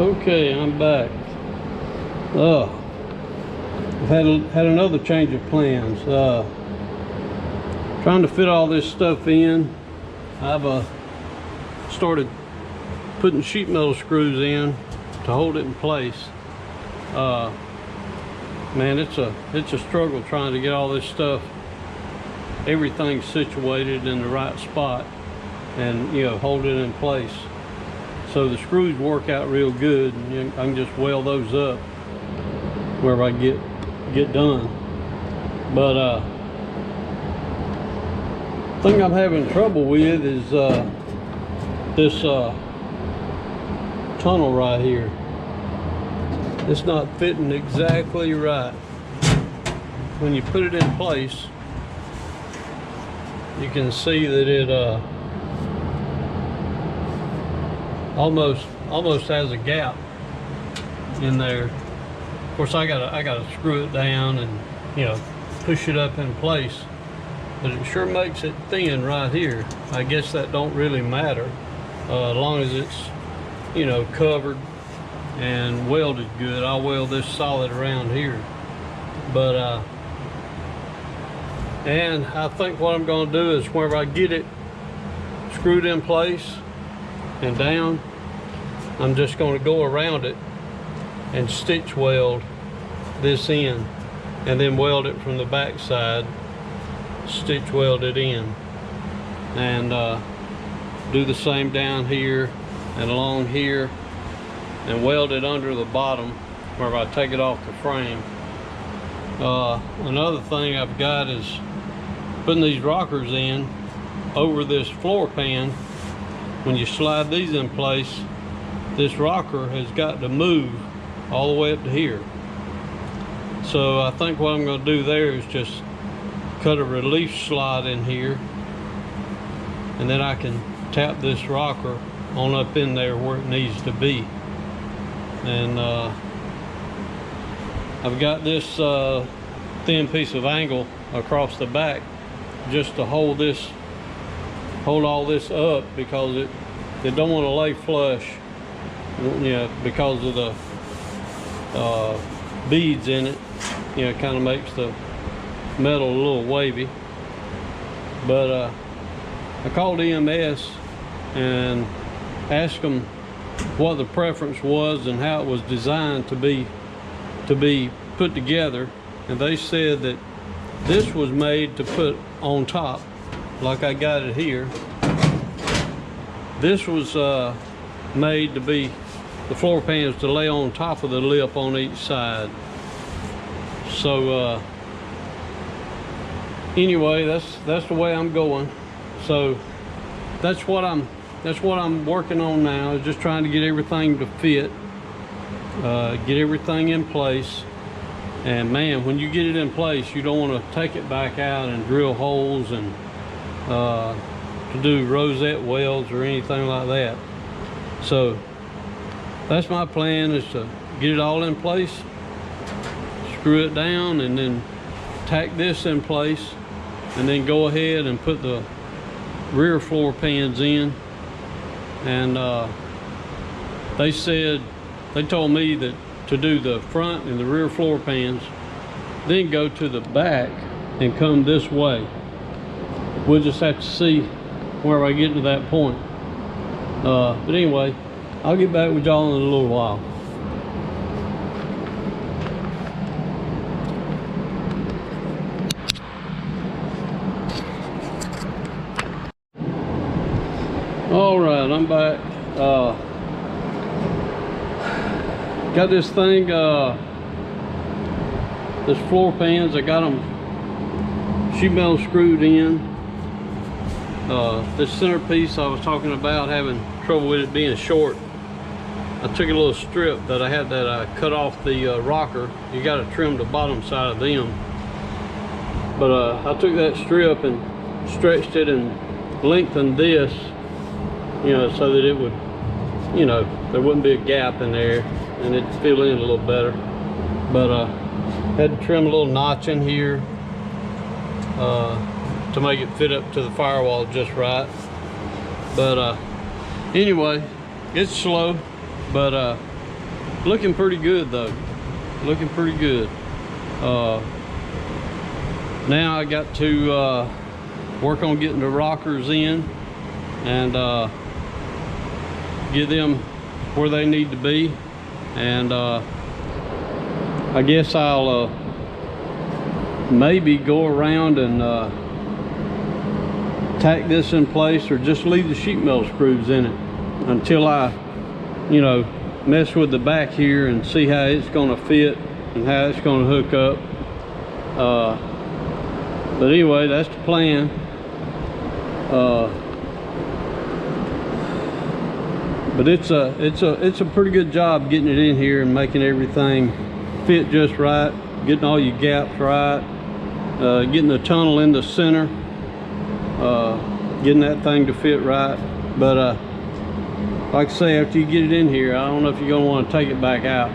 Okay, I'm back. I've had another change of plans. Trying to fit all this stuff in. I've started putting sheet metal screws in to hold it in place. Man, it's a struggle trying to get all this stuff, everything situated in the right spot, and hold it in place. So the screws work out real good, and I can just weld those up wherever I get done. But thing I'm having trouble with is this tunnel right here. It's not fitting exactly right. When you put it in place, you can see that it almost has a gap in there. Of course, I gotta screw it down and push it up in place, but it sure makes it thin right here. I guess that don't really matter as long as it's covered and welded good. I'll weld this solid around here. But and I think what I'm going to do is wherever I get it screwed in place and down, I'm just going to go around it and stitch weld this in, and then weld it from the back side, stitch weld it in, and do the same down here and along here, and weld it under the bottom where I take it off the frame. Another thing I've got is putting these rockers in over this floor pan. When you slide these in place, this rocker has got to move all the way up to here. So I think what I'm going to do there is just cut a relief slot in here, and then I can tap this rocker on up in there where it needs to be. And I've got this thin piece of angle across the back just to hold all this up, because it don't want to lay flush, because of the beads in it. It kind of makes the metal a little wavy. But I called EMS and asked them what the preference was and how it was designed to be put together, and they said that this was made to put on top, like I got it here. This was made to be the floor pans to lay on top of the lip on each side. So anyway, that's the way I'm going. So that's what I'm working on now, is just trying to get everything to fit, get everything in place. And man, when you get it in place, you don't want to take it back out and drill holes and to do rosette welds or anything like that. So that's my plan, is to get it all in place, screw it down, and then tack this in place, and then go ahead and put the rear floor pans in. And they told me that to do the front and the rear floor pans, then go to the back and come this way. We'll just have to see where I get to that point. But anyway, I'll get back with y'all in a little while. All right, I'm back. Got this thing, this floor pans, I got them sheet metal screwed in. This centerpiece I was talking about having trouble with it being short, I took a little strip that I had that I cut off the rocker. You got to trim the bottom side of them. But I took that strip and stretched it and lengthened this, so that it would, there wouldn't be a gap in there, and it'd fill in a little better. But had to trim a little notch in here to make it fit up to the firewall just right. But anyway, it's slow, but looking pretty good though. Looking pretty good. Now I got to work on getting the rockers in and get them where they need to be. And I guess I'll maybe go around and tack this in place, or just leave the sheet metal screws in it until I, you know, mess with the back here and see how it's going to fit and how it's going to hook up. But anyway, that's the plan. But it's a pretty good job getting it in here and making everything fit just right, getting all your gaps right, getting the tunnel in the center, getting that thing to fit right. But like I say, after you get it in here, I don't know if you're gonna want to take it back out,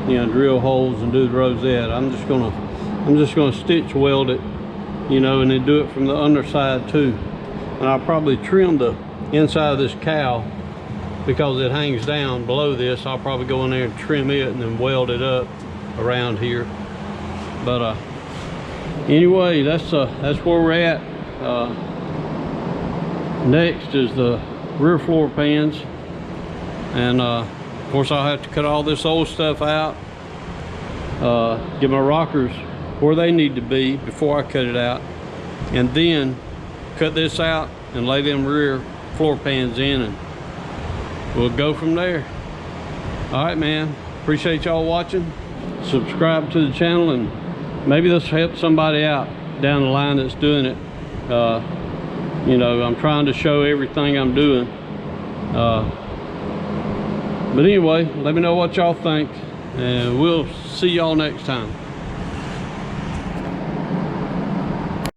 you know, drill holes and do the rosette. I'm just gonna stitch weld it, you know, and then do it from the underside too. And I'll probably trim the inside of this cowl because it hangs down below this. I'll probably go in there and trim it and then weld it up around here. But anyway, that's where we're at. Next is the rear floor pans, and of course I'll have to cut all this old stuff out, get my rockers where they need to be before I cut it out, and then cut this out and lay them rear floor pans in, and we'll go from there. All right, man, appreciate y'all watching. Subscribe to the channel, and maybe this will help somebody out down the line that's doing it. You know, I'm trying to show everything I'm doing. But anyway, let me know what y'all think, and we'll see y'all next time.